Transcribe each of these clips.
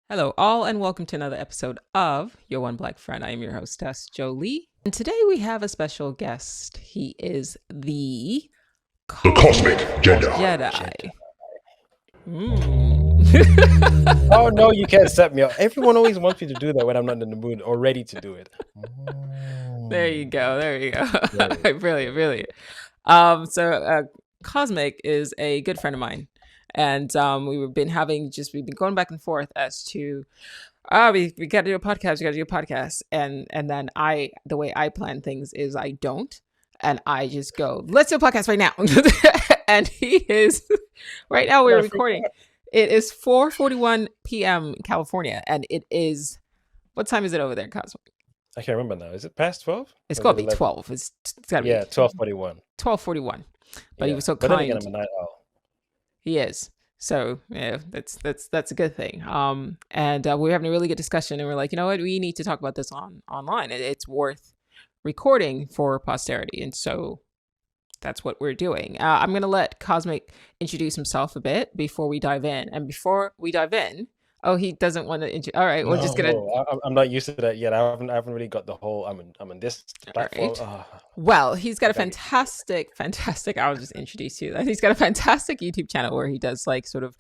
Hello, all, and welcome to another episode of Your One Black Friend. I am your hostess, Jolie. And today we have a special guest. He is the Kosmic Jedi. Jedi. Oh no, you can't set me up. Everyone always wants me to do that when I'm not in the mood or ready to do it. There you go. Yeah. Brilliant. Kosmic is a good friend of mine. And we've been going back and forth as to, we got to do a podcast. And then the way I plan things is I don't. And I just go, let's do a podcast right now. And he is, right now we're recording. It is 4:41 p.m. in California. And it is, what time is it over there, Cosmic? I can't remember now. Is it past 12? It's got to be 12. It's got to be 12:41. 12:41. But he was so but kind. Then again, I'm a night owl. He is. So yeah, that's a good thing. And we're having a really good discussion, and we're like, you know what, we need to talk about this online. It's worth recording for posterity, and so that's what we're doing. I'm gonna let Kosmic introduce himself a bit before we dive in. And before we dive in, he doesn't want to. All right, we're just gonna. I'm not used to that yet. I haven't really got the whole. I'm on this platform. Right. Well, he's got a fantastic. I'll just introduce you. He's got a fantastic YouTube channel where he does like sort of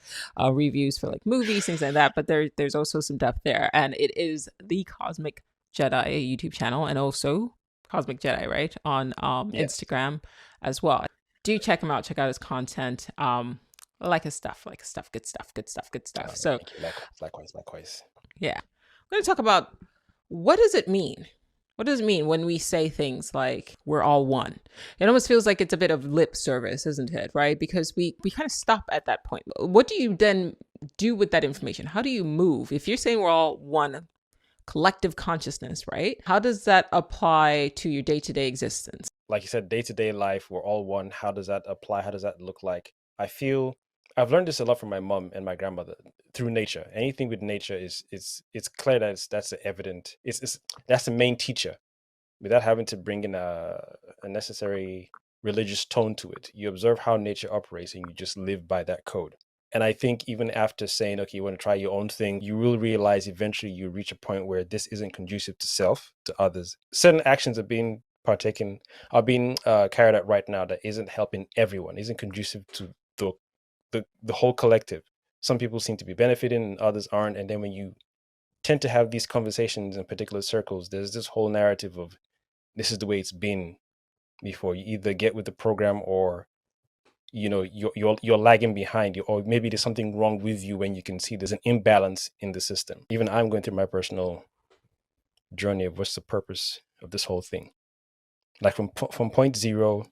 reviews for like movies, things like that. But there's also some depth there, and it is the Kosmic Jedi YouTube channel, and also Kosmic Jedi, right, on Instagram as well. Do check him out. Check out his content. Like his stuff, good stuff. So likewise. Yeah. We're going to talk about, what does it mean? What does it mean when we say things like we're all one? It almost feels like it's a bit of lip service, isn't it? Right? Because we kind of stop at that point. What do you then do with that information? How do you move? If you're saying we're all one collective consciousness, right? How does that apply to your day-to-day existence? Like you said, day-to-day life, we're all one. How does that apply? How does that look like? I feel I've learned this a lot from my mom and my grandmother through nature. Anything with nature it's clear that that's the evident. That's the main teacher, without having to bring in a necessary religious tone to it. You observe how nature operates and you just live by that code. And I think even after saying, okay, you want to try your own thing, you will realize eventually you reach a point where this isn't conducive to self, to others. Certain actions are being carried out right now that isn't helping everyone, isn't conducive to the whole collective. Some people seem to be benefiting and others aren't. And then when you tend to have these conversations in particular circles, there's this whole narrative of this is the way it's been before. You either get with the program or you're lagging behind you, or maybe there's something wrong with you when you can see there's an imbalance in the system. Even I'm going through my personal journey of what's the purpose of this whole thing. Like from point zero,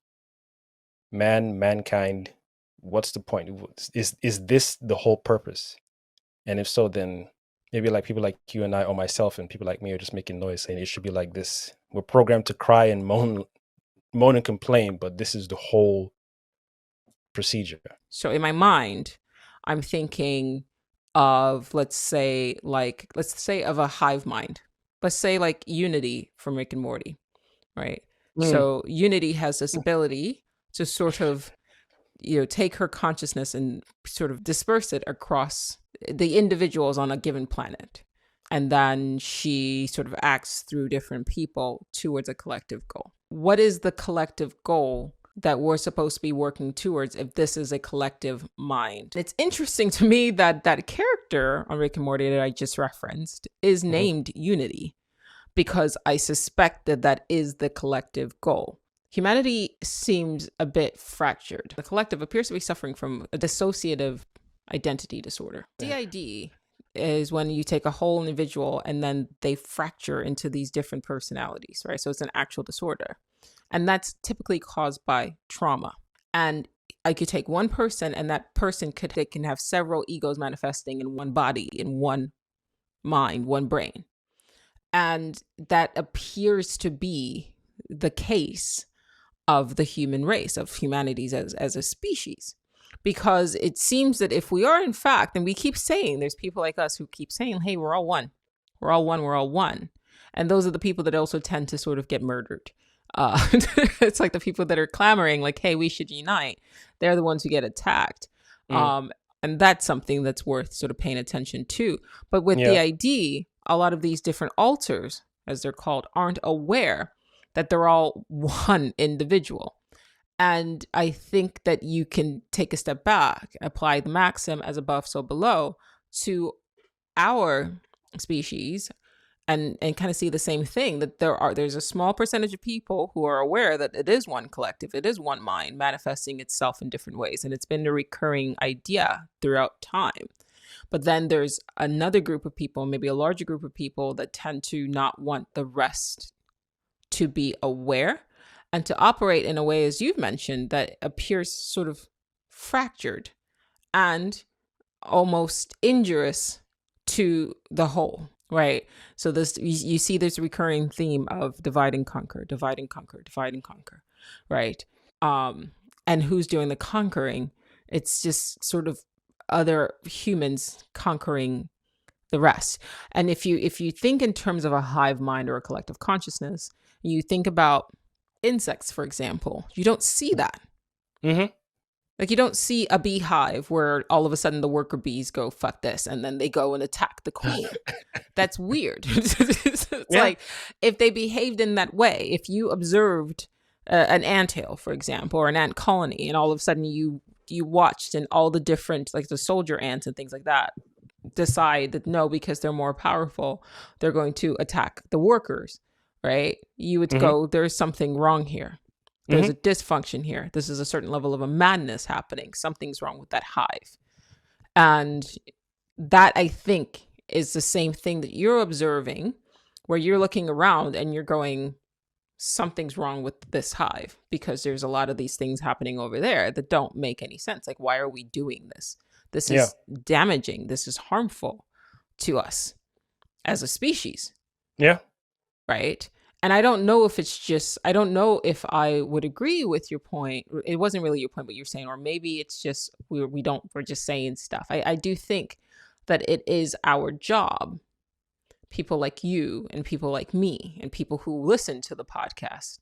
mankind, what's the point? Is this the whole purpose? And if so, then maybe like people like you and I, or myself and people like me, are just making noise saying it should be like this. We're programmed to cry and moan and complain, but this is the whole procedure. So in my mind, I'm thinking of, let's say of a hive mind. Let's say like Unity from Rick and Morty, right? So Unity has this ability to sort of take her consciousness and sort of disperse it across the individuals on a given planet. And then she sort of acts through different people towards a collective goal. What is the collective goal that we're supposed to be working towards if this is a collective mind? It's interesting to me that that character on Rick and Morty that I just referenced is named Unity, because I suspect that is the collective goal. Humanity seems a bit fractured. The collective appears to be suffering from a dissociative identity disorder. DID is when you take a whole individual and then they fracture into these different personalities, right? So it's an actual disorder. And that's typically caused by trauma. And I could take one person, and that person can have several egos manifesting in one body, in one mind, one brain. And that appears to be the case of the human race, of humanities as a species. Because it seems that if we are in fact, and we keep saying, there's people like us who keep saying, hey, we're all one. We're all one, we're all one. And those are the people that also tend to sort of get murdered. It's like the people that are clamoring like, hey, we should unite. They're the ones who get attacked. And that's something that's worth sort of paying attention to. But with the Yeah. ID, a lot of these different alters, as they're called, aren't aware that they're all one individual. And I think that you can take a step back, apply the maxim as above, so below to our species, and kind of see the same thing, that there's a small percentage of people who are aware that it is one collective, it is one mind manifesting itself in different ways, and it's been a recurring idea throughout time. But then there's another group of people, maybe a larger group of people, that tend to not want the rest to be aware and to operate in a way, as you've mentioned, that appears sort of fractured and almost injurious to the whole, right? So this, you see this recurring theme of divide and conquer, divide and conquer, divide and conquer, right? And who's doing the conquering? It's just sort of other humans conquering the rest. And if you think in terms of a hive mind or a collective consciousness, you think about insects, for example, you don't see that. Mm-hmm. Like, you don't see a beehive where all of a sudden the worker bees go, fuck this, and then they go and attack the queen. That's weird. It's like, if they behaved in that way, if you observed an anthill, for example, or an ant colony, and all of a sudden you watched, and all the different, like the soldier ants and things like that, decide that no, because they're more powerful, they're going to attack the workers, right? You would go, there's something wrong here. There's a dysfunction here. This is a certain level of a madness happening. Something's wrong with that hive. And that, I think, is the same thing that you're observing, where you're looking around and you're going, something's wrong with this hive, because there's a lot of these things happening over there that don't make any sense. Like, why are we doing this? This is damaging. This is harmful to us as a species. Yeah. Right. And I don't know if it's just, I don't know if I would agree with your point. It wasn't really your point, what you're saying, or maybe it's just, we're just saying stuff. I do think that it is our job, people like you and people like me and people who listen to the podcast.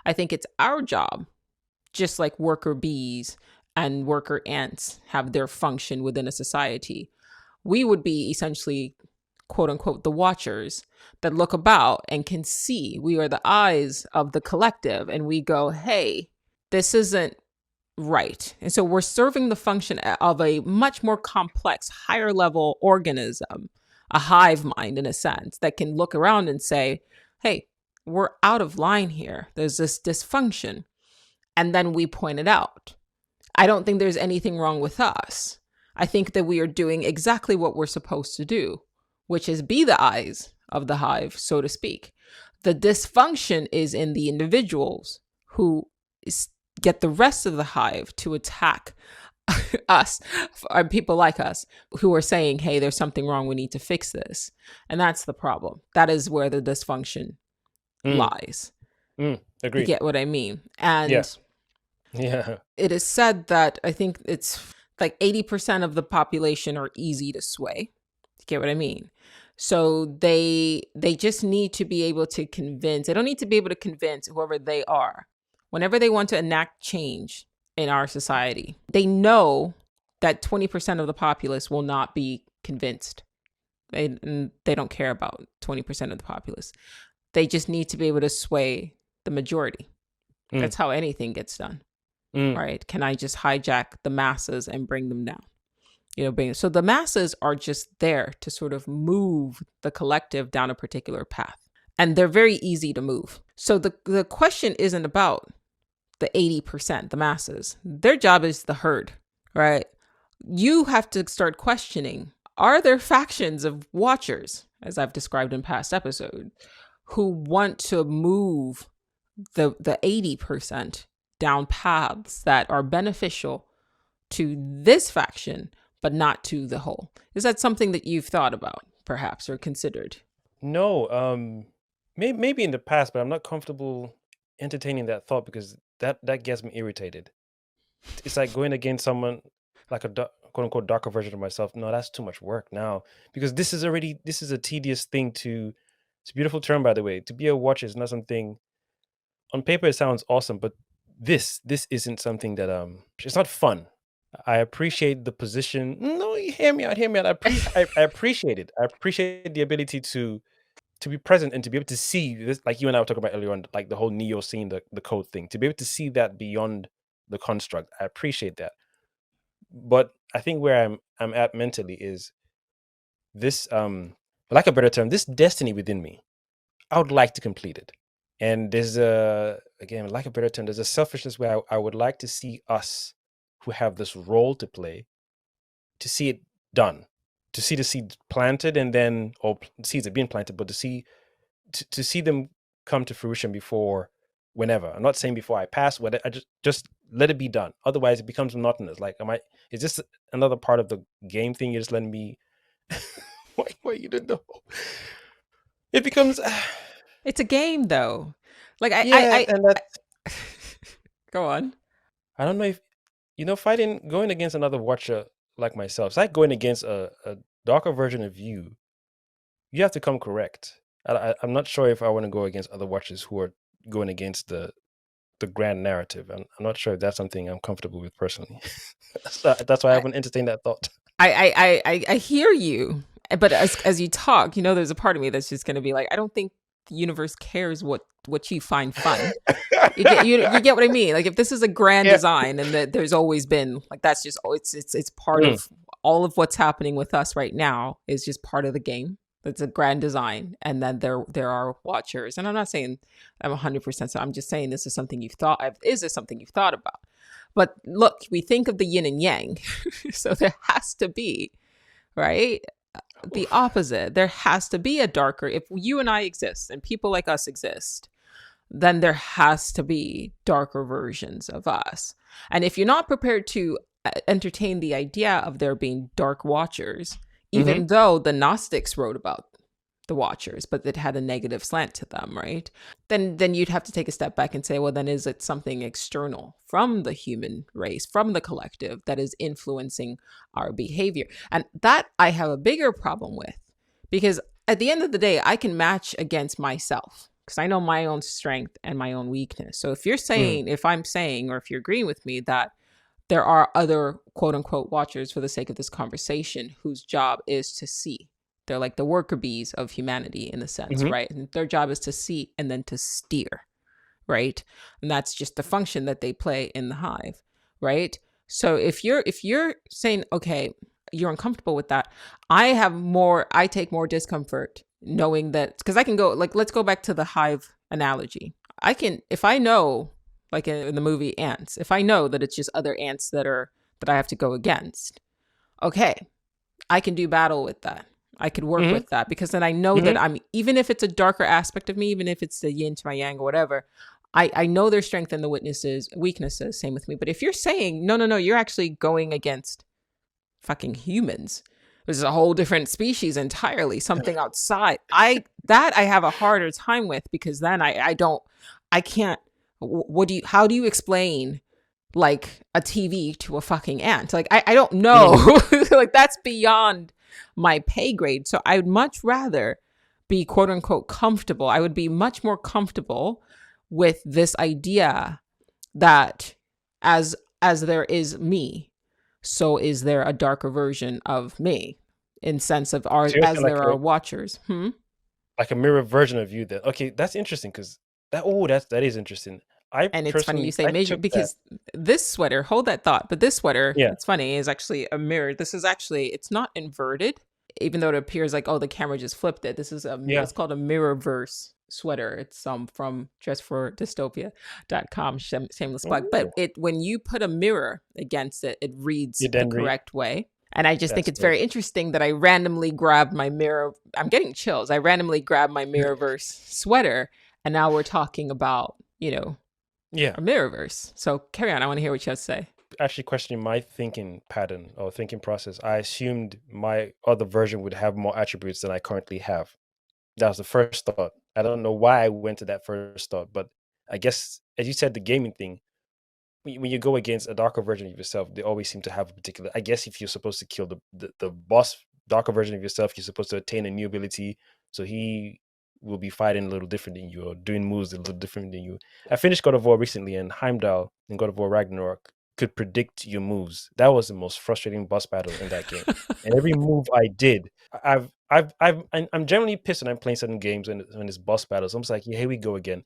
I think it's our job, just like worker bees and worker ants have their function within a society. We would be essentially, quote unquote, the watchers that look about and can see. We are the eyes of the collective, and we go, hey, this isn't right. And so we're serving the function of a much more complex, higher level organism, a hive mind in a sense, that can look around and say, hey, we're out of line here. There's this dysfunction. And then we point it out. I don't think there's anything wrong with us. I think that we are doing exactly what we're supposed to do, which is be the eyes of the hive, so to speak. The dysfunction is in the individuals who get the rest of the hive to attack us, or people like us, who are saying, hey, there's something wrong, we need to fix this. And that's the problem. That is where the dysfunction lies. Agreed. You get what I mean? And it is said that, I think it's like 80% of the population are easy to sway. You get what I mean? So they just need to be able to convince. They don't need to be able to convince whoever they are. Whenever they want to enact change in our society, they know that 20% of the populace will not be convinced. They don't care about 20% of the populace. They just need to be able to sway the majority. That's how anything gets done. Right? Can I just hijack the masses and bring them down? So the masses are just there to sort of move the collective down a particular path. And they're very easy to move. So the question isn't about the 80%, the masses. Their job is the herd, right? You have to start questioning, are there factions of watchers, as I've described in past episodes, who want to move the 80% down paths that are beneficial to this faction, but not to the whole? Is that something that you've thought about, perhaps, or considered? No, maybe in the past, but I'm not comfortable entertaining that thought, because that gets me irritated. It's like going against someone like a quote unquote darker version of myself. No, that's too much work now, because this is a tedious thing to. It's a beautiful term, by the way. To be a watcher is not something. On paper, it sounds awesome, but this isn't something that it's not fun. I appreciate the position. No, you hear me out. Hear me out. I appreciate it. I appreciate the ability to be present and to be able to see this, like you and I were talking about earlier on, like the whole Neo seeing the code thing. To be able to see that beyond the construct, I appreciate that. But I think where I'm at mentally is this, for lack of a better term, this destiny within me. I would like to complete it. And there's a, again, like a better term, there's a selfishness where I would like to see us who have this role to play, to see it done, to see the seeds planted and then, or seeds are being planted, but to see them come to fruition before whenever. I'm not saying before I pass, what I just let it be done. Otherwise it becomes monotonous. Like, is this another part of the game thing? You're just letting me, why you didn't know? It becomes, It's a game, though. Like yeah, and that's, go on. I don't know if, going against another watcher like myself, it's like going against a darker version of you. You have to come correct. I'm not sure if I want to go against other watchers who are going against the grand narrative. I'm not sure if that's something I'm comfortable with personally. That's why I haven't entertained that thought. I hear you, but as you talk, there's a part of me that's just going to be like, I don't think the universe cares what you find fun. You get what I mean? Like, if this is a grand Yeah. design, and that there's always been like, that's just, it's part of all of what's happening with us right now is just part of the game. It's a grand design, and then there are watchers. And I'm not saying I'm 100%. So I'm just saying this is something you've thought. Is this something you've thought about? But look, we think of the yin and yang, so there has to be, right, the opposite. There has to be a darker. If you and I exist and people like us exist, then there has to be darker versions of us. And if you're not prepared to entertain the idea of there being dark watchers, even though the Gnostics wrote about the watchers, but it had a negative slant to them, right? Then you'd have to take a step back and say, well, then is it something external from the human race, from the collective, that is influencing our behavior? And that I have a bigger problem with, because at the end of the day, I can match against myself because I know my own strength and my own weakness. So if you're saying, if I'm saying, or if you're agreeing with me that there are other quote unquote watchers for the sake of this conversation whose job is to see. They're like the worker bees of humanity in a sense, right? And their job is to see and then to steer, right? And that's just the function that they play in the hive, right? So if you're saying, okay, you're uncomfortable with that, I take more discomfort knowing that, because I can go, like, let's go back to the hive analogy. If I know, like in the movie Ants, if I know that it's just other ants that I have to go against, okay, I can do battle with that. I could work with that, because then I know that even if it's a darker aspect of me, even if it's the yin to my yang or whatever, I know their strength and the weaknesses, same with me. But if you're saying, no, you're actually going against fucking humans. This is a whole different species entirely, something outside. I have a harder time with, because then I can't, how do you explain like a TV to a fucking ant? Like, I don't know. Like, that's beyond my pay grade. So I would much rather be quote unquote comfortable. I would be much more comfortable with this idea that as there is me, so is there a darker version of me, in sense of as there are watchers. Like a mirror version of you. That, okay, that's interesting, because that is interesting. And it's funny you say major, because this sweater, hold that thought, but this sweater, it's funny, is actually a mirror. This is actually, it's not inverted, even though it appears like, oh, the camera just flipped it. This is it's called a mirror verse sweater. It's from dressfordystopia.com, shameless plug. But when you put a mirror against it, it reads the correct way. And I just think it's very interesting that I randomly grabbed my mirror. I'm getting chills. I randomly grabbed my mirrorverse sweater, and now we're talking about, a mirrorverse. So carry on. I want to hear what you have to say. Actually questioning my thinking pattern or thinking process. I assumed my other version would have more attributes than I currently have. That was the first thought. I don't know why I went to that first thought, but I guess, as you said, the gaming thing, when you go against a darker version of yourself, they always seem to have a particular, I guess if you're supposed to kill the boss darker version of yourself, you're supposed to attain a new ability. So he will be fighting a little different than you, or doing moves a little different than you. I finished God of War recently, and Heimdall in God of War Ragnarok could predict your moves. That was the most frustrating boss battle in that game. And every move I did, I'm generally pissed when I'm playing certain games when it's boss battles. I'm just like, yeah, here we go again.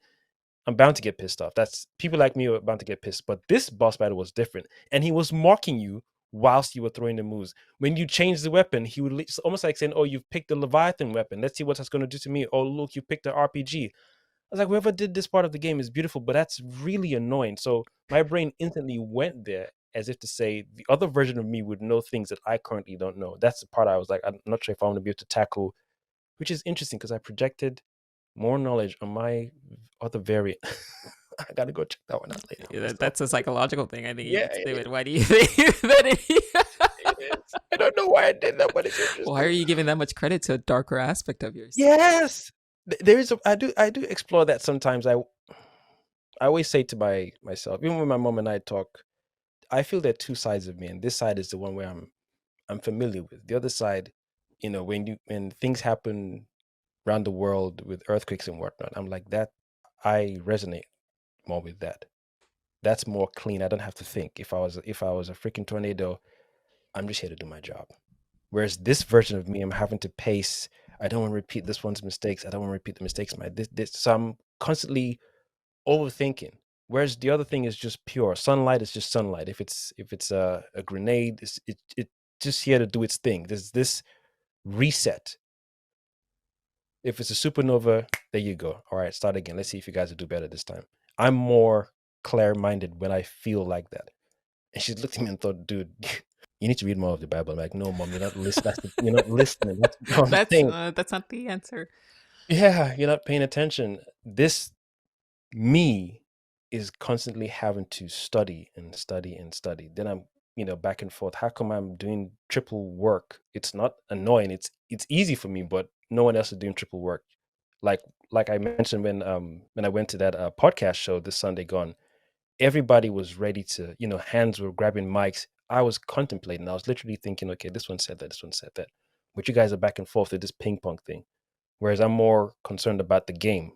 I'm bound to get pissed off. That's people like me are bound to get pissed. But this boss battle was different, and he was mocking you whilst you were throwing the moves. When you change the weapon, he would it's almost like saying, "Oh, you've picked the Leviathan weapon. Let's see what that's going to do to me." Oh, look, you picked the RPG. I was like, whoever did this part of the game is beautiful, but that's really annoying. So my brain instantly went there as if to say the other version of me would know things that I currently don't know. That's the part I was like, I'm not sure if I want to be able to tackle, which is interesting because I projected more knowledge on my other variant. I gotta go check that one out later. Yeah, that's a psychological thing. I think you Yeah, could it do is. it. Why do you think that It is. I don't know why I did that, but it's interesting. Why are you giving that much credit to a darker aspect of yours? Yes, there is. I do explore that sometimes. I always say to myself, even when my mom and I talk, I feel there are two sides of me, and this side is the one where I'm familiar with. The other side, when things happen around the world with earthquakes and whatnot, I'm like that. I resonate more with that. That's more clean. I don't have to think. If I was a freaking tornado, I'm just here to do my job. Whereas this version of me, I'm having to pace. I don't want to repeat this one's mistakes. I don't want to repeat the mistakes of my this. So I'm constantly overthinking. Whereas the other thing is just pure. Sunlight is just sunlight. If it's a grenade, it just here to do its thing. There's this reset. If it's a supernova, there you go. All right, start again. Let's see if you guys will do better this time. I'm more clear-minded when I feel like that. And she looked at me and thought, dude, you need to read more of the Bible. I'm like, no, mom, you're not listening. You're not listening. That's what I'm saying. That's not the answer. Yeah, you're not paying attention. This me is constantly having to study and study and study. Then I'm, back and forth. How come I'm doing triple work? It's not annoying. It's easy for me, but no one else is doing triple work. Like like I mentioned when I went to that podcast show this Sunday gone, everybody was ready to, hands were grabbing mics. I was contemplating. I was literally thinking, okay, this one said that, this one said that. But you guys are back and forth with this ping pong thing. Whereas I'm more concerned about the game.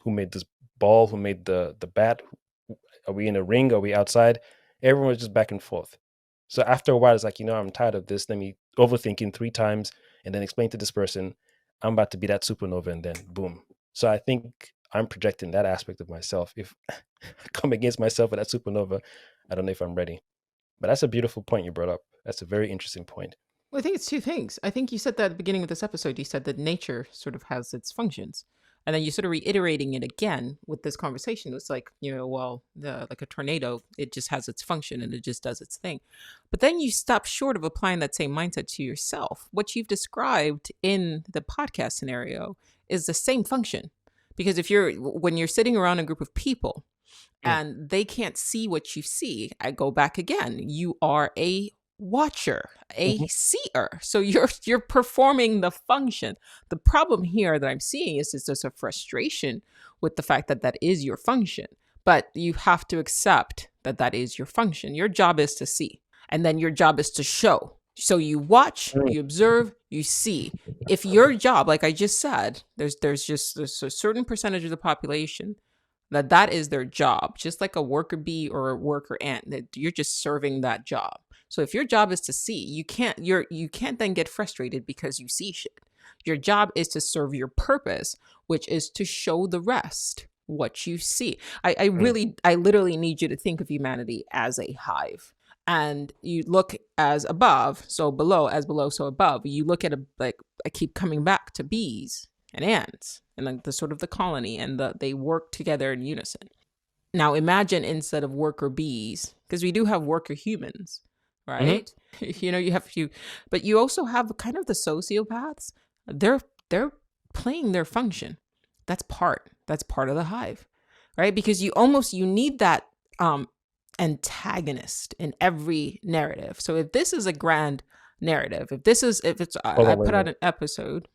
Who made this ball? Who made the bat? Are we in a ring? Are we outside? Everyone was just back and forth. So after a while, it's like, I'm tired of this. Let me overthinking 3 times and then explain to this person, I'm about to be that supernova, and then boom. So I think I'm projecting that aspect of myself. If I come against myself with that supernova, I don't know if I'm ready. But that's a beautiful point you brought up. That's a very interesting point. Well, I think it's two things. I think you said that at the beginning of this episode. You said that nature sort of has its functions, and then you sort of reiterating it again with this conversation. It's like, like a tornado, it just has its function and it just does its thing. But then you stop short of applying that same mindset to yourself. What you've described in the podcast scenario is the same function, because when you're sitting around a group of people and they can't see what you see, I go back again. You are a watcher, a seer. So you're performing the function. The problem here that I'm seeing is there's a frustration with the fact that that is your function. But you have to accept that that is your function. Your job is to see, and then your job is to show. So you watch, you observe, you see. If your job, like I just said, there's a certain percentage of the population that is their job, just like a worker bee or a worker ant, that you're just serving that job. So if your job is to see, you can't then get frustrated because you see shit. Your job is to serve your purpose, which is to show the rest what you see. I literally need you to think of humanity as a hive. And you look as above, so below, as below, so above. You look at I keep coming back to bees and ants and like the sort of the colony, and they work together in unison. Now imagine instead of worker bees, because we do have worker humans, right? You have but you also have kind of the sociopaths. They're playing their function. That's part of the hive, right? Because you need that antagonist in every narrative. So if this is a grand narrative, I put out an episode.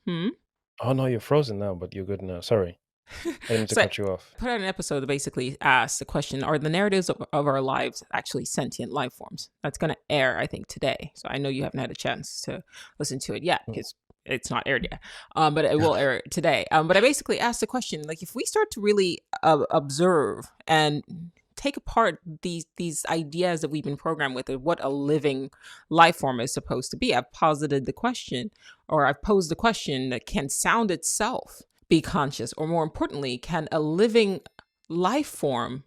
Oh no, you're frozen now, but you're good now. Sorry, I didn't mean to cut you off. Put out an episode that basically asks the question: are the narratives of our lives actually sentient life forms? That's going to air, I think, today. So I know you haven't had a chance to listen to it yet because it's not aired yet, but it will air today. But I basically asked the question, like, if we start to really observe and take apart these ideas that we've been programmed with of what a living life form is supposed to be. I've posited the question, or I've posed the question, that can sound itself be conscious? Or more importantly, can a living life form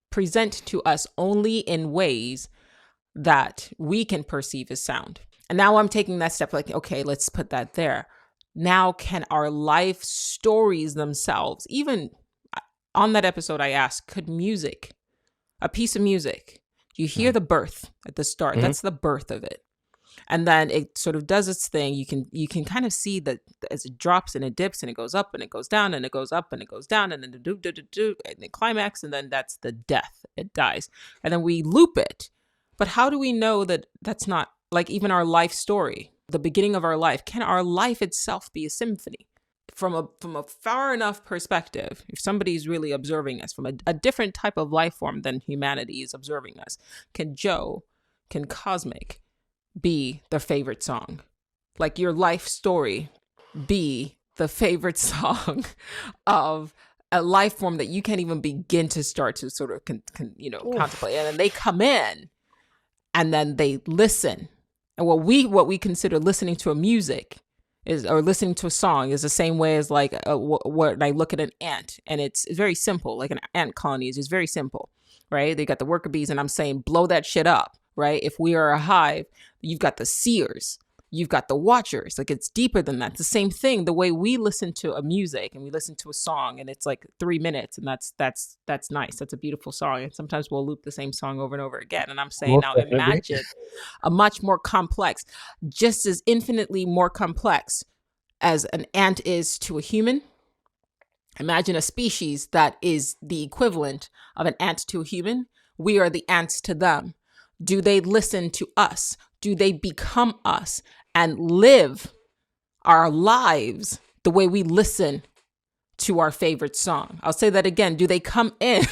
present to us only in ways that we can perceive as sound? And now I'm taking that step, like, okay, let's put that there. Now, can our life stories themselves, even on that episode I asked, could music, a piece of music, you hear the birth at the start, that's the birth of it. And then it sort of does its thing. You can kind of see that as it drops and it dips and it goes up and it goes down and it goes up and it goes down and then and the climax, and then that's the death. It dies. And then we loop it. But how do we know that that's not like even our life story, the beginning of our life? Can our life itself be a symphony? From a far enough perspective, if somebody's really observing us from a different type of life form than humanity is observing us, can Kosmic be their favorite song? Like your life story be the favorite song of a life form that you can't even begin to start to sort of contemplate. And then they come in and then they listen. And what we consider listening to a music is, or listening to a song, is the same way as like what I look at an ant, and it's very simple. Like an ant colony is just very simple, right? They got the worker bees, and I'm saying blow that shit up, right? If we are a hive, you've got the seers, you've got the watchers. Like it's deeper than that. It's the same thing. The way we listen to a music and we listen to a song, and it's like 3 minutes, and that's nice. That's a beautiful song. And sometimes we'll loop the same song over and over again. And I'm saying now, imagine a much more complex, just as infinitely more complex as an ant is to a human. Imagine a species that is the equivalent of an ant to a human. We are the ants to them. Do they listen to us? Do they become us and live our lives the way we listen to our favorite song? I'll say that again. Do they come in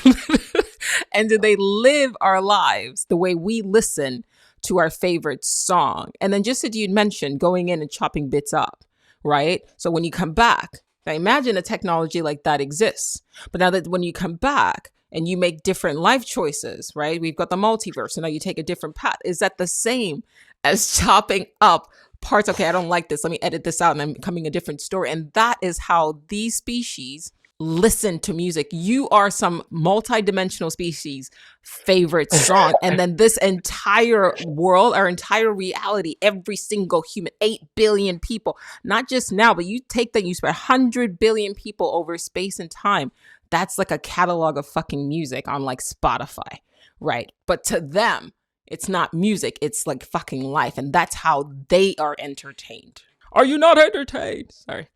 and do they live our lives the way we listen to our favorite song? And then just as you mentioned, going in and chopping bits up, right? So when you come back, now imagine a technology like that exists. But now that when you come back and you make different life choices, right? We've got the multiverse, and now you take a different path. Is that the same as chopping up parts? Okay, I don't like this. Let me edit this out, and I'm becoming a different story. And that is how these species listen to music. You are some multi-dimensional species' favorite song. And then this entire world, our entire reality, every single human, 8 billion people, not just now, but you take that, you spread 100 billion people over space and time. That's like a catalog of fucking music on like Spotify, right? But to them, it's not music. It's like fucking life. And that's how they are entertained. Are you not entertained? Sorry.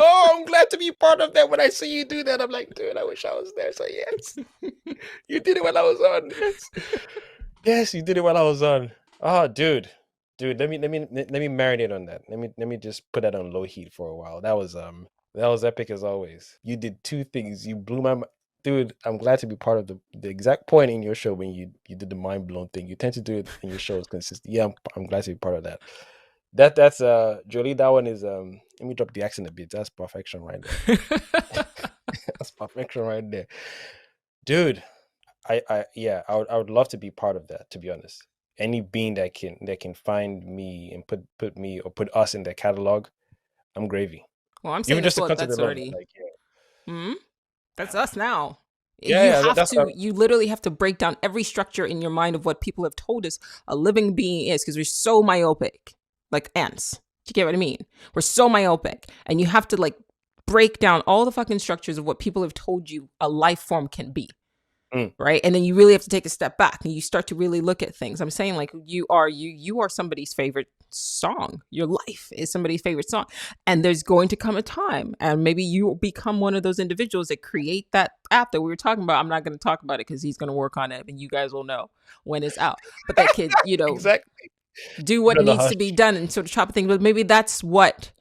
Oh, I'm glad to be part of that. When I see you do that, I'm like, dude, I wish I was there. So yes, you did it while I was on. Yes, you did it while I was on. Oh, dude, let me marinate on that. Let me just put that on low heat for a while. That was epic as always. You did two things. You blew my mind. Dude, I'm glad to be part of the exact point in your show when you did the mind blown thing. You tend to do it in your shows consistently. Yeah, I'm glad to be part of that. That's Jolie, that one is let me drop the accent a bit. That's perfection right there. That's perfection right there. Dude, I would love to be part of that, to be honest. Any being that can find me and put me or put us in their catalog, I'm gravy. Well, I'm saying even just the that's concept alone, already like, that's us now. that's You literally have to break down every structure in your mind of what people have told us a living being is, because we're so myopic, like ants. Do you get what I mean? We're so myopic, and you have to like break down all the fucking structures of what people have told you a life form can be. Right. And then you really have to take a step back and you start to really look at things. I'm saying like you are somebody's favorite song. Your life is somebody's favorite song. And there's going to come a time, and maybe you will become one of those individuals that create that app that we were talking about. I'm not going to talk about it because he's going to work on it and you guys will know when it's out. But that kid, exactly do what needs to be done and sort of chop things. But maybe that's what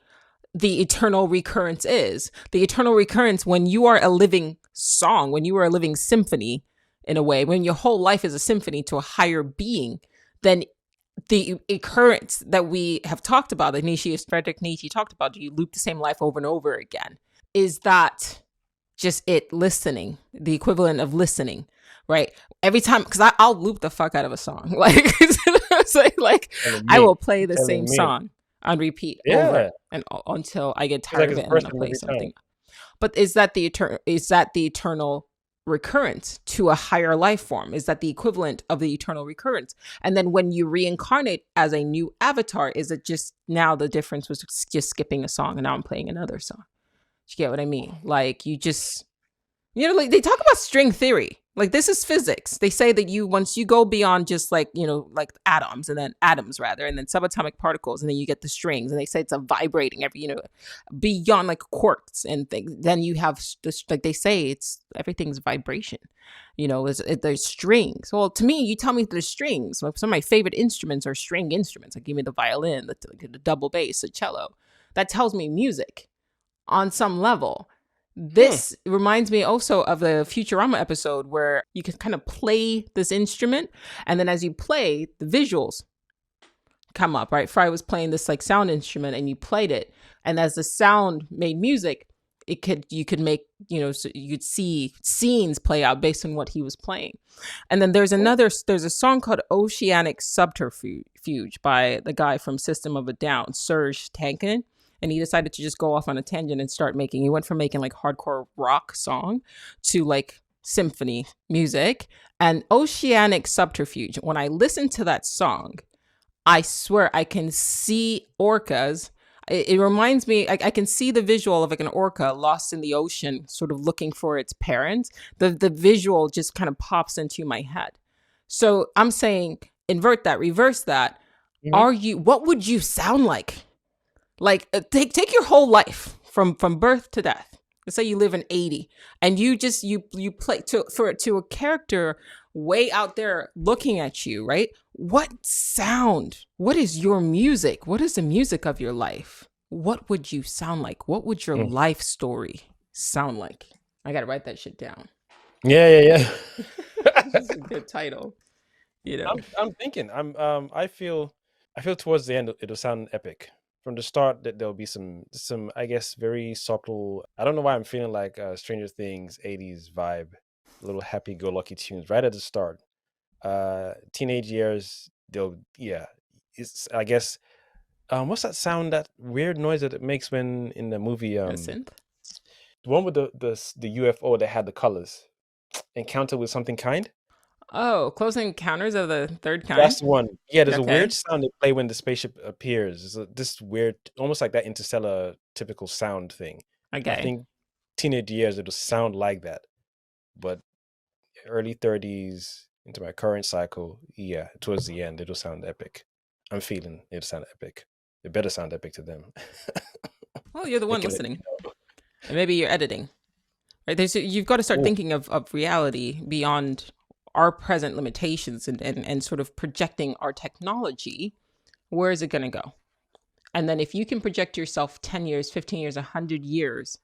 the eternal recurrence is. The eternal recurrence, when you are a living song, when you are a living symphony, in a way, when your whole life is a symphony to a higher being, then the recurrence that we have talked about, that Frederick Nietzsche talked about, you loop the same life over and over again, is that just it listening, the equivalent of listening, right? Every time, because I'll loop the fuck out of a song. Like, like Telling I me. will play the same Telling me. song on repeat over Yeah. and until I get Feels like tired of it's it, and then I'll personal play every time. something. But is that the eternal recurrence to a higher life form? Is that the equivalent of the eternal recurrence? And then when you reincarnate as a new avatar, is it just now the difference was just skipping a song and now I'm playing another song? Do you get what I mean? Like you just, like they talk about string theory. Like this is physics. They say that once you go beyond just like, like atoms and then subatomic particles, and then you get the strings, and they say it's a vibrating beyond like quarks and things. Then you have this, like they say it's everything's vibration. There's strings. Well, to me, you tell me there's strings. Like some of my favorite instruments are string instruments. Like give me the violin, the double bass, the cello. That tells me music on some level. This reminds me also of the Futurama episode where you can kind of play this instrument, and then as you play, the visuals come up, right? Fry was playing this like sound instrument and you played it, and as the sound made music, you could make, so you could see scenes play out based on what he was playing. And then there's a song called Oceanic Subterfuge by the guy from System of a Down, Serge Tankian. And he decided to just go off on a tangent and he went from making like hardcore rock song to like symphony music. And Oceanic Subterfuge, when I listen to that song, I swear I can see orcas. It reminds me, I can see the visual of like an orca lost in the ocean, sort of looking for its parents. The visual just kind of pops into my head. So I'm saying, invert that, reverse that. What would you sound like? Like take your whole life from birth to death. Let's say you live in 80 and you play to a character way out there looking at you, right? What is your music? What is the music of your life? What would you sound like? What would your life story sound like? I got to write that shit down. Yeah. This is a good title. I'm thinking. I feel towards the end it'll sound epic. From the start, that there'll be some, I guess, very subtle. I don't know why I'm feeling like Stranger Things 80s vibe, little happy-go-lucky tunes right at the start. Teenage years, it's, I guess, what's that sound? That weird noise that it makes when in the movie, A synth? the one with the UFO that had the colors, Encounter with Something Kind. Oh, Close Encounters of the Third Kind. That's the one. Yeah, there's a Okay. weird sound they play when the spaceship appears. It's this weird, almost like that Interstellar typical sound thing. Okay. I think teenage years it'll sound like that, but early 30s into my current cycle, yeah, towards the end it'll sound epic. I'm feeling it'll sound epic. It better sound epic to them. Well, you're the one They can let listening. me know. And maybe you're editing. Right? You've got to start Ooh. thinking of reality beyond our present limitations and sort of projecting our technology. Where is it going to go? And then if you can project yourself 10 years, 15 years, 100 years,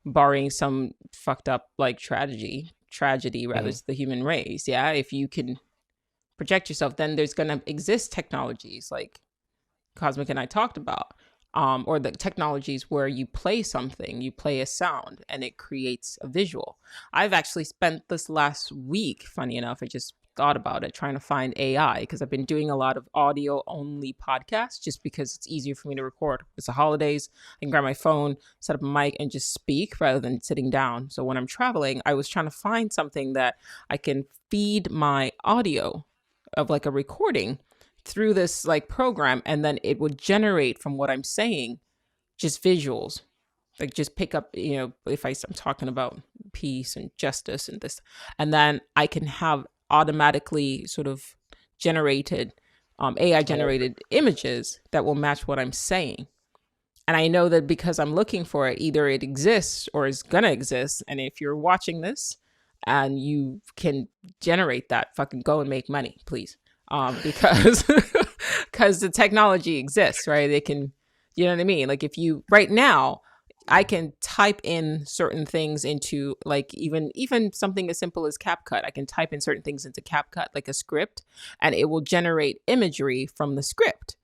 barring some fucked up like tragedy rather, to the human race. Yeah. If you can project yourself, then there's going to exist technologies like Kosmic and I talked about, or the technologies where you play something, you play a sound and it creates a visual. I've actually spent this last week, funny enough, I just thought about it, trying to find AI, because I've been doing a lot of audio only podcasts just because it's easier for me to record. It's the holidays. I can grab my phone, set up a mic and just speak rather than sitting down. So when I'm traveling, I was trying to find something that I can feed my audio of like a recording through this like program, and then it would generate from what I'm saying just visuals, like just pick up, if I'm talking about peace and justice and this, and then I can have automatically sort of generated AI generated images that will match what I'm saying. And I know that because I'm looking for it, either it exists or is gonna exist. And if you're watching this and you can generate that, fucking go and make money, please. Because the technology exists, right? They can, you know what I mean? Like if you, right now, I can type in certain things into like even something as simple as CapCut. I can type in certain things into CapCut, like a script, and it will generate imagery from the script,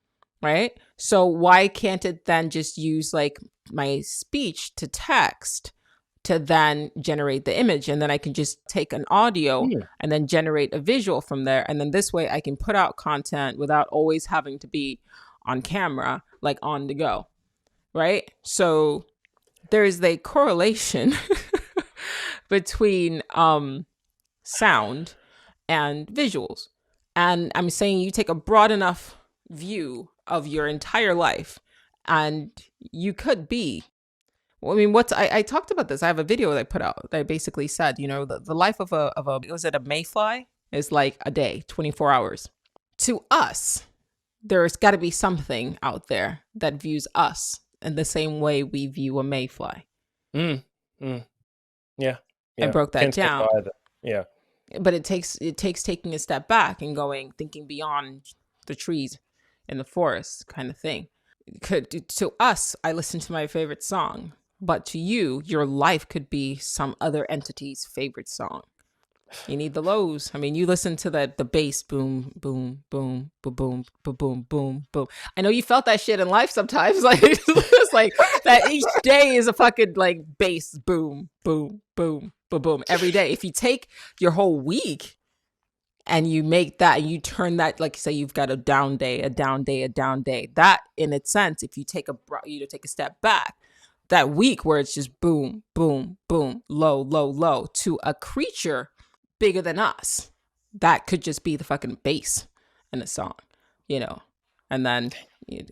right? So why can't it then just use like my speech to text to then generate the image. And then I can just take an audio Mm. and then generate a visual from there. And then this way I can put out content without always having to be on camera, like on the go. Right. So there's a correlation between sound and visuals. And I'm saying you take a broad enough view of your entire life, and you could be, I mean, I talked about this. I have a video that I put out that basically said, the life of a was it a mayfly is like a day, 24 hours. To us, there's got to be something out there that views us in the same way we view a mayfly. Mm. Yeah. I broke that Can't stand down. by that. Yeah. But it takes taking a step back and thinking beyond the trees in the forest kind of thing. To us, I listen to my favorite song, but to you, your life could be some other entity's favorite song. You need the lows. I mean, you listen to the bass, boom, boom, boom, boom, boom, boom, boom, boom, boom. I know you felt that shit in life sometimes. Like it's like that each day is a fucking like bass, boom, boom, boom, boom, boom every day. If you take your whole week and you make that, you turn that, like say you've got a down day, a down day, a down day. That in its sense, if you take a step back, that week where it's just boom, boom, boom, low, low, low to a creature bigger than us, that could just be the fucking bass in a song, and then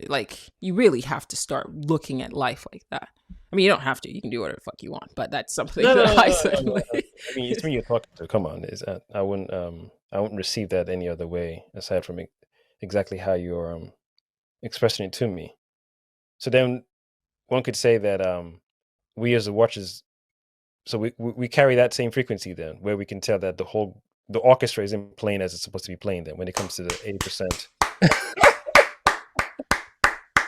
like you really have to start looking at life like that. I mean, you don't have to, you can do whatever the fuck you want, but that's something No. I mean, it's me you're talking to. Come on, I wouldn't receive that any other way aside from exactly how you're expressing it to me. So then one could say that we as the watchers, so we carry that same frequency then, where we can tell that the orchestra isn't playing as it's supposed to be playing then when it comes to the 80%.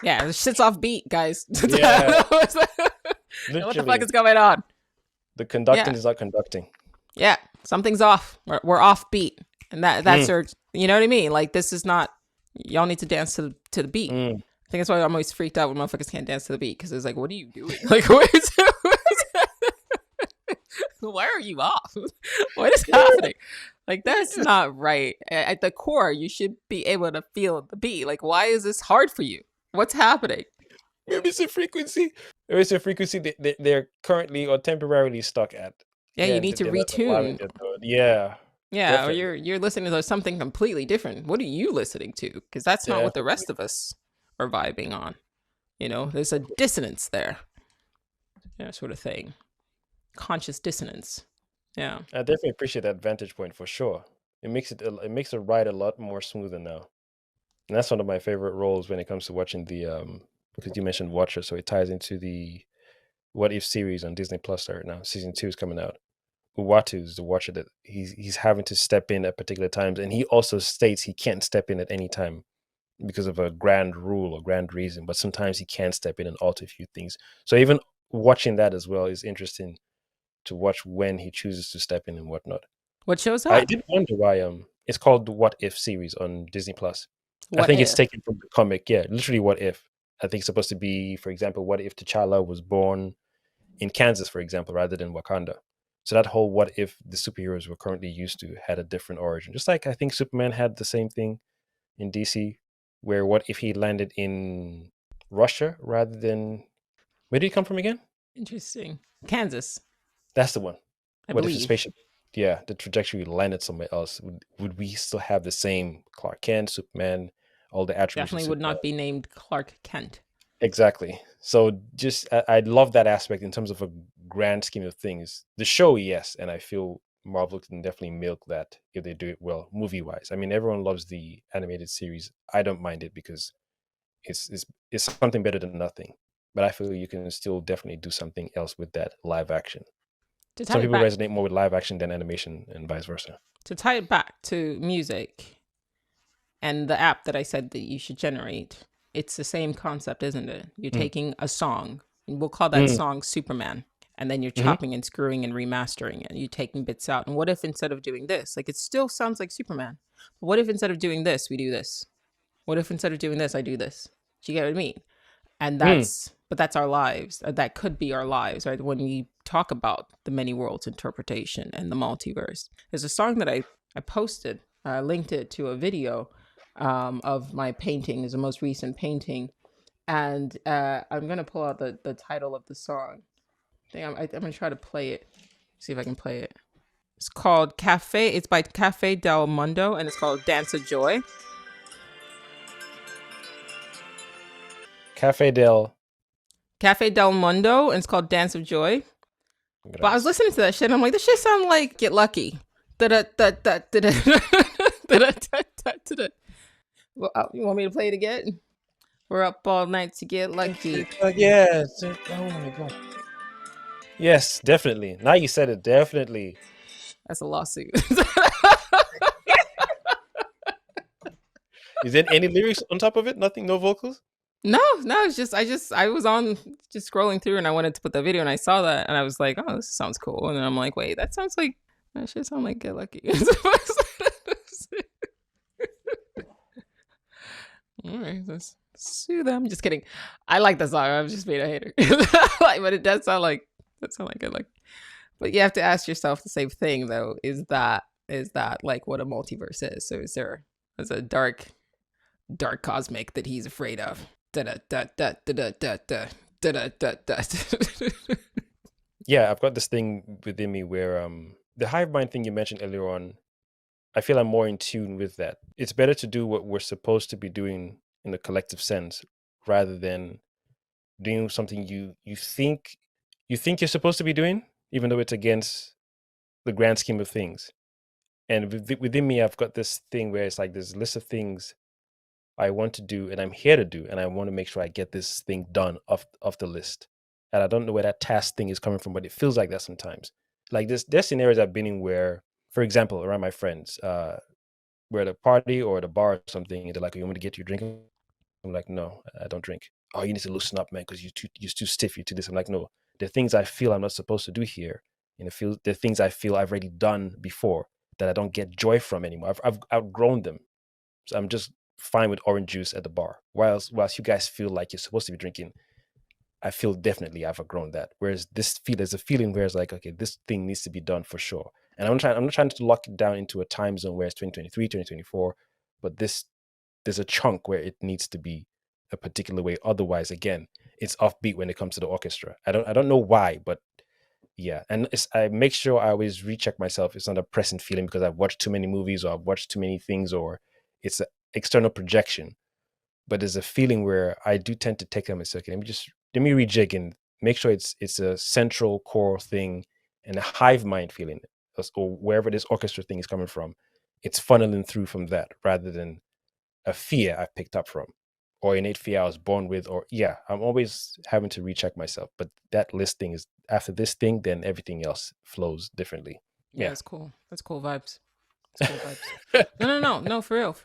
Yeah, the shit's off beat, guys. Yeah. What the fuck is going on? The conducting is not conducting. Yeah, something's off. We're off beat, and that's our, you know what I mean? Like this is not. Y'all need to dance to the beat. I think that's why I'm always freaked out when motherfuckers can't dance to the beat, because it's like, what are you doing? Like, why are you off? What is happening? Like, that's not right. At the core, you should be able to feel the beat. Like, why is this hard for you? What's happening? Maybe it's a frequency. Or it's a frequency they're currently or temporarily stuck at. Yeah, you need to retune. Yeah. Yeah, definitely. or you're listening to something completely different. What are you listening to? Because that's not what the rest of us are vibing on. There's a dissonance there. Yeah, sort of thing. Conscious dissonance. Yeah. I definitely appreciate that vantage point for sure. It makes the ride a lot more smoother now. And that's one of my favorite roles when it comes to watching the because you mentioned Watcher, so it ties into the What If series on Disney Plus right now. Season 2 is coming out. Uatu is the Watcher that he's having to step in at particular times, and he also states he can't step in at any time because of a grand rule or grand reason, but sometimes he can step in and alter a few things. So even watching that as well is interesting to watch when he chooses to step in and whatnot. What show's that? I did wonder why it's called the What If series on Disney Plus. I think it's taken from the comic. Yeah, literally What If. I think it's supposed to be, for example, what if T'Challa was born in Kansas, for example, rather than Wakanda? So that whole what if the superheroes we're currently used to had a different origin. Just like I think Superman had the same thing in DC, where what if he landed in Russia rather than, where did he come from again? Interesting. Kansas. That's the one. I What believe. if the spaceship, the trajectory landed somewhere else? Would we still have the same Clark Kent, Superman, all the attributes? Definitely would not be named Clark Kent. Exactly. So just I love that aspect in terms of a grand scheme of things. The show, yes, and I feel Marvel can definitely milk that if they do it well, movie wise. I mean, everyone loves the animated series. I don't mind it because it's something better than nothing. But I feel you can still definitely do something else with that live action. Some people resonate more with live action than animation, and vice versa. To tie it back to music and the app that I said that you should generate, it's the same concept, isn't it? You're taking a song, and we'll call that song Superman, and then you're chopping and screwing and remastering it. You're taking bits out. And what if instead of doing this, like it still sounds like Superman, but what if instead of doing this, we do this? What if instead of doing this, I do this? Do you get what I mean? And that's our lives. That could be our lives, right? When we talk about the many worlds interpretation and the multiverse. There's a song that I posted, linked it to a video of my painting, is the most recent painting. And I'm going to pull out the title of the song. I'm going to try to play it, see if I can play it. It's called Cafe. It's by Cafe del Mundo, and it's called Dance of Joy. Cafe del Mundo, and it's called Dance of Joy. Gracias. But I was listening to that shit, and I'm like, this shit sounds like Get Lucky. Well, you want me to play it again? We're up all night to get lucky. Yes. Oh my god. Yes, definitely. Now you said it, definitely. That's a lawsuit. Is there any lyrics on top of it? Nothing, no vocals? No, it's just I was on just scrolling through, and I wanted to put the video, and I saw that, and I was like, oh, this sounds cool. And then I'm like, wait, that should sound like Get Lucky. All right, let's sue them. Just kidding. I like the song. I'm just being a hater. But it does sound like Get Lucky. But you have to ask yourself the same thing, though. Is that like what a multiverse is? So is a dark cosmic that he's afraid of? Yeah, I've got this thing within me where the hive mind thing you mentioned earlier on, I feel I'm more in tune with that. It's better to do what we're supposed to be doing in a collective sense rather than doing something you think you're supposed to be doing, even though it's against the grand scheme of things. And within me, I've got this thing where it's like there's a list of things I want to do and I'm here to do, and I want to make sure I get this thing done off the list. And I don't know where that task thing is coming from, but it feels like that sometimes. Like there's scenarios I've been in where, for example, around my friends, we're at a party or at a bar or something, and they're like, "You want me to get you a drink?" I'm like, "No, I don't drink." "Oh, you need to loosen up, man, because you're too stiff. You're too this." I'm like, "No, there are things I feel I'm not supposed to do here, and there are things I feel I've already done before that I don't get joy from anymore. I've outgrown them, so I'm just fine with orange juice at the bar. Whilst you guys feel like you're supposed to be drinking, I feel definitely I've outgrown that. Whereas there's a feeling where it's like, okay, this thing needs to be done for sure. And I'm not trying to lock it down into a time zone where it's 2023, 2024, but there's a chunk where it needs to be a particular way. Otherwise, again, it's offbeat when it comes to the orchestra. I don't know why, but yeah. And I make sure I always recheck myself. It's not a present feeling because I've watched too many movies or I've watched too many things, or it's an external projection. But there's a feeling where I do tend to take them a second. Let me rejig and make sure it's a central core thing and a hive mind feeling, or wherever this orchestra thing is coming from. It's funneling through from that rather than a fear I picked up from or innate fear I was born with. Or yeah, I'm always having to recheck myself. But that list thing is after this thing, then everything else flows differently. Yeah, that's cool. That's cool vibes. That's cool vibes. No, for real.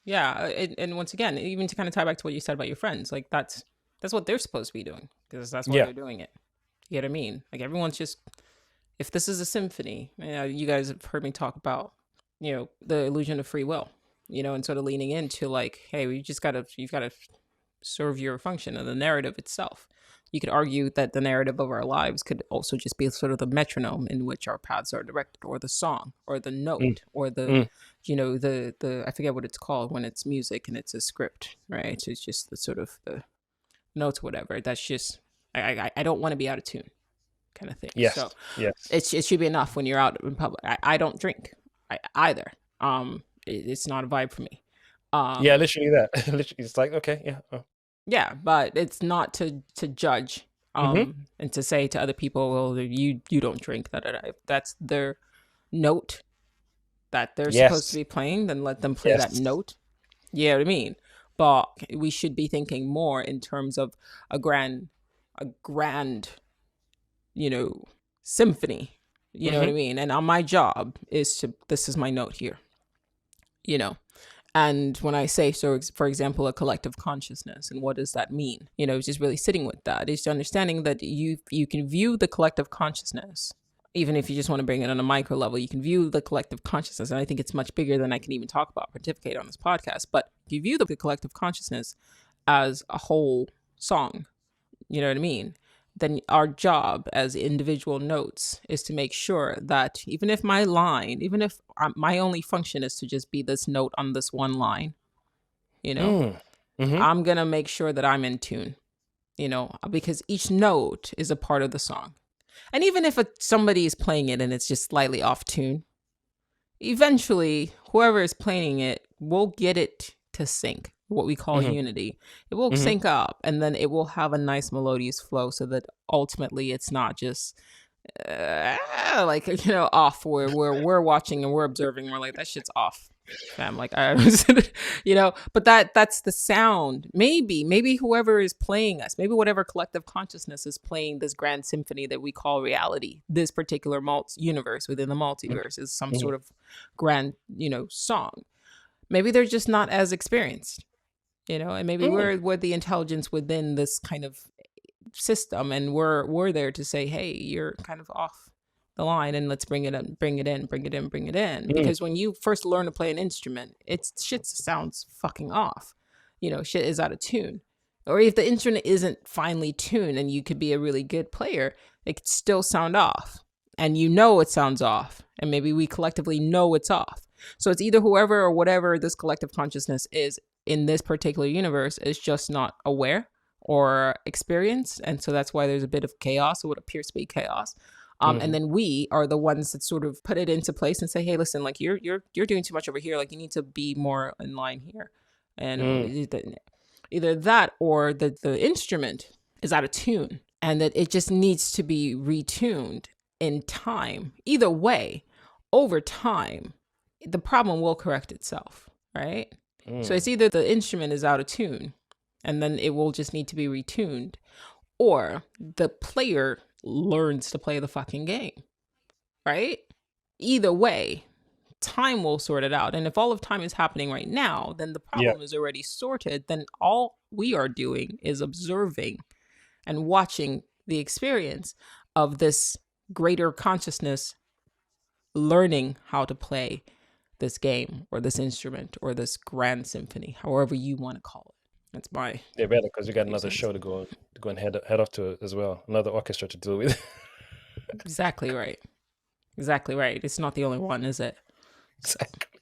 Yeah, and once again, even to kind of tie back to what you said about your friends, like that's what they're supposed to be doing because that's why they're doing it. You know what I mean? Like everyone's just, if this is a symphony, you guys have heard me talk about, the illusion of free will, and sort of leaning into like, hey, you've got to serve your function and the narrative itself. You could argue that the narrative of our lives could also just be sort of the metronome in which our paths are directed, or the song, or the note, or the, the I forget what it's called when it's music and it's a script, right? So it's just the sort of the notes, whatever. That's just I don't want to be out of tune, kind of thing. Yes. So yes. It should be enough when you're out in public. I don't drink either. It's not a vibe for me. Yeah, literally that. Literally, it's like, okay, yeah. Oh. Yeah, but it's not to judge and to say to other people, well, you don't drink. That's their note that they're supposed to be playing. Then let them play that note. You know what I mean? But we should be thinking more in terms of a grand, symphony. You know what I mean? And my job is this is my note here. And when I say, so for example, a collective consciousness, and what does that mean? Just really sitting with that is understanding that you can view the collective consciousness, even if you just want to bring it on a micro level, you can view the collective consciousness. And I think it's much bigger than I can even talk about, pontificate on this podcast. But you view the collective consciousness as a whole song. You know what I mean? then our job as individual notes is to make sure that even if my only function is to just be this note on this one line, Mm-hmm. I'm going to make sure that I'm in tune, because each note is a part of the song. And even if somebody is playing it and it's just slightly off tune, eventually whoever is playing it will get it to sync, what we call Mm-hmm. unity. It will Mm-hmm. sync up, and then it will have a nice melodious flow, so that ultimately it's not just off, where we're watching and we're observing, we're like, that shit's off, fam. Like, I don't but that's the sound. Maybe whoever is playing us, maybe whatever collective consciousness is playing this grand symphony that we call reality, this particular universe within the multiverse, is some Mm-hmm. sort of grand, song. Maybe they're just not as experienced, and maybe we're the intelligence within this kind of system, and we're there to say, hey, you're kind of off the line, and let's bring it in, because when you first learn to play an instrument, shit sounds fucking off, shit is out of tune. Or if the instrument isn't finely tuned, and you could be a really good player, it could still sound off, and it sounds off, and maybe we collectively know it's off. So it's either whoever or whatever this collective consciousness is in this particular universe is just not aware or experienced, and so that's why there's a bit of chaos, or what appears to be chaos. And then we are the ones that sort of put it into place and say, hey, listen, like, you're doing too much over here, like, you need to be more in line here. And either that, or the instrument is out of tune, and that it just needs to be retuned in time. Either way, over time, the problem will correct itself, right? So it's either the instrument is out of tune, and then it will just need to be retuned, or the player learns to play the fucking game, right? Either way, time will sort it out. And if all of time is happening right now, then the problem is already sorted. Then all we are doing is observing and watching the experience of this greater consciousness learning how to play this game, or this instrument, or this grand symphony, however you want to call it. That's my better, because we got another sense. show to go and head off to as well. Another orchestra to deal with. Exactly right. Exactly right. It's not the only one, is it? Exactly.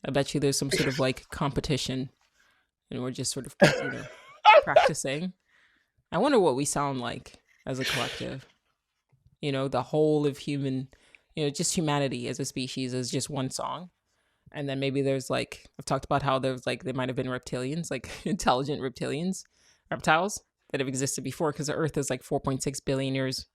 I bet you there's some sort of like competition, and we're just sort of practicing. I wonder what we sound like as a collective. The whole of human, just humanity as a species is just one song. And then maybe there's like, I've talked about how there's like, there might have been reptilians, like intelligent reptiles that have existed before, because the Earth is like 4.6 billion years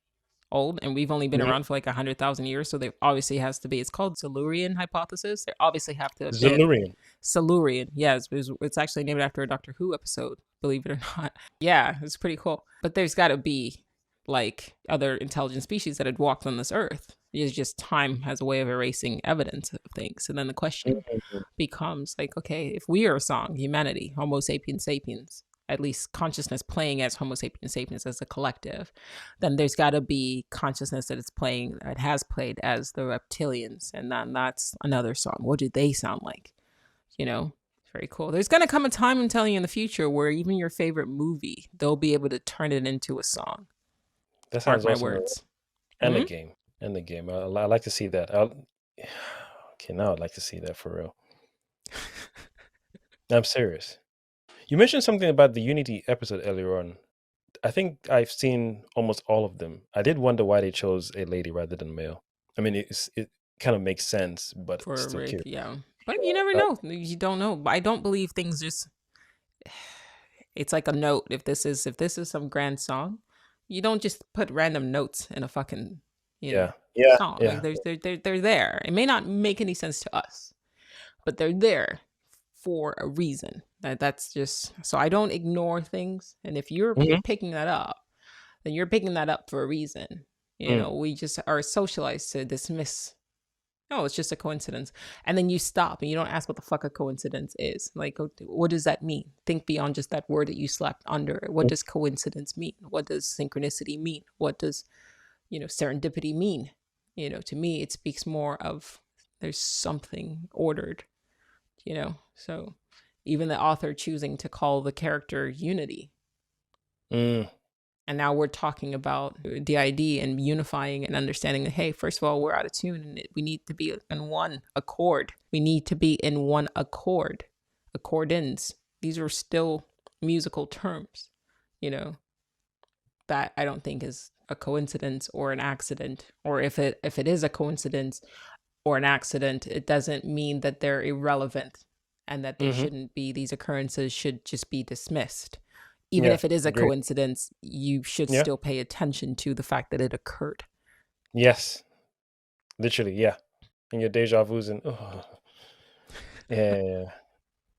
old, and we've only been around for like 100,000 years. So there obviously has to be, it's called Silurian hypothesis. There obviously have to have been Silurian. Yeah, it's actually named after a Doctor Who episode, believe it or not. Yeah, it's pretty cool. But there's got to be like other intelligent species that had walked on this Earth. It's just time has a way of erasing evidence of things. And then the question becomes like, okay, if we are a song, humanity, Homo sapiens sapiens, at least consciousness playing as Homo sapiens sapiens as a collective, then there's got to be consciousness that it has played as the reptilians. And then that's another song. What do they sound like? Very cool. There's going to come a time, I'm telling you, in the future, where even your favorite movie, they'll be able to turn it into a song. That sounds Mark awesome. my words. And the game. I like to see that. Okay, now I'd like to see that for real. I'm serious. You mentioned something about the Unity episode earlier on. I think I've seen almost all of them. I did wonder why they chose a lady rather than male. I mean, it kind of makes sense, but For still Rick, curious. yeah. But you never know. You don't know. I don't believe things just. It's like a note. If this is some grand song, you don't just put random notes in a fucking song. Yeah. Like they're there. It may not make any sense to us, but they're there for a reason. That's just, so I don't ignore things. And if you're picking that up, then you're picking that up for a reason. We just are socialized to dismiss. No, it's just a coincidence. And then you stop and you don't ask what the fuck a coincidence is. Like, what does that mean? Think beyond just that word that you slapped under it. What does coincidence mean? What does synchronicity mean? What does, serendipity mean? To me, it speaks more of there's something ordered, So even the author choosing to call the character Unity, And now we're talking about DID and unifying and understanding that, hey, first of all, we're out of tune and we need to be in one accord. We need to be in one accord. Accordance. These are still musical terms, that I don't think is a coincidence or an accident. Or if it is a coincidence or an accident, it doesn't mean that they're irrelevant and that they shouldn't be, these occurrences should just be dismissed. Even if it is a coincidence, you should still pay attention to the fact that it occurred. Yes. Literally, yeah. And your deja vus and yeah.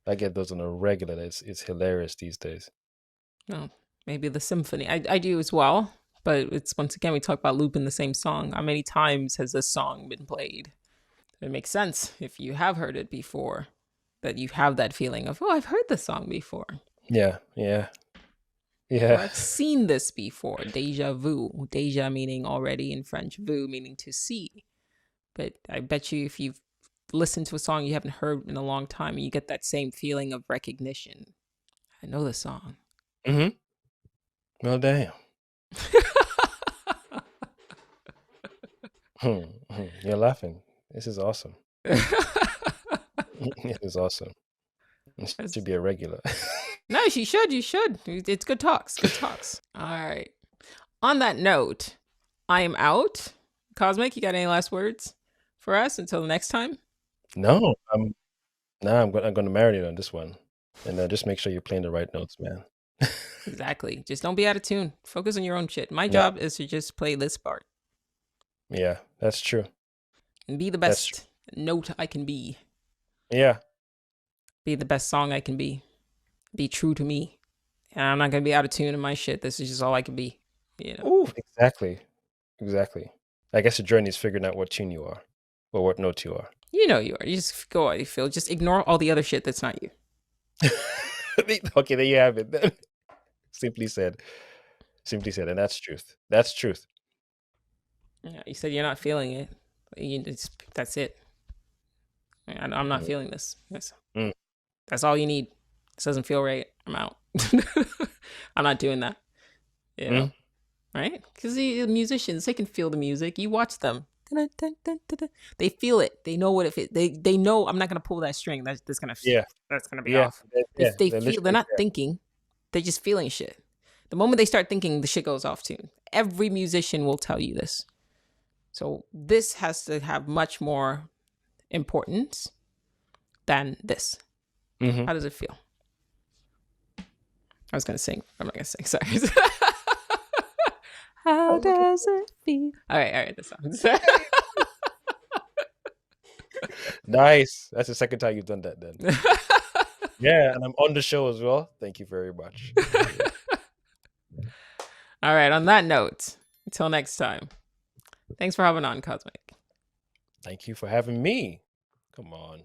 I get those on a regular. It's hilarious these days. Well, maybe the symphony. I do as well. But it's, once again, we talk about looping the same song. How many times has this song been played? It makes sense if you have heard it before, that you have that feeling of, oh, I've heard this song before. Yeah. Or I've seen this before. Déjà vu. Déjà meaning already in French, vu meaning to see. But I bet you if you've listened to a song you haven't heard in a long time, you get that same feeling of recognition. I know this song. Well, damn. You're laughing. This is awesome. It is awesome. It should be a regular. No, you should. It's good talks. All right. On that note, I am out. Cosmic, you got any last words for us until next time? No, I'm going to marinate on this one, and just make sure you're playing the right notes, man. Exactly. Just don't be out of tune. Focus on your own shit. My job is to just play this part. Yeah, that's true. And be the best note I can be. Yeah. Be the best song I can be. Be true to me. And I'm not going to be out of tune in my shit. This is just all I can be. Ooh, exactly. I guess the journey is figuring out what tune you are, or what note you are. You know you are. You just go how you feel. Just ignore all the other shit that's not you. Okay, there you have it then. Simply said. And that's truth. Yeah, you said you're not feeling it. That's it. I'm not feeling this. That's all you need. This doesn't feel right. I'm out. I'm not doing that. Right? Because the musicians, they can feel the music. You watch them. They feel it. They know what it is. They know I'm not gonna pull that string. That's gonna be off. They feel. They're not thinking. They're just feeling shit. The moment they start thinking, the shit goes off tune. Every musician will tell you this. So this has to have much more importance than this. How does it feel? I was gonna sing. I'm not gonna sing. Sorry. How does it feel? All right. This song. Nice. That's the second time you've done that then. Yeah, and I'm on the show as well. Thank you very much. All right. On that note, until next time. Thanks for having on, Cosmic. Thank you for having me. Come on.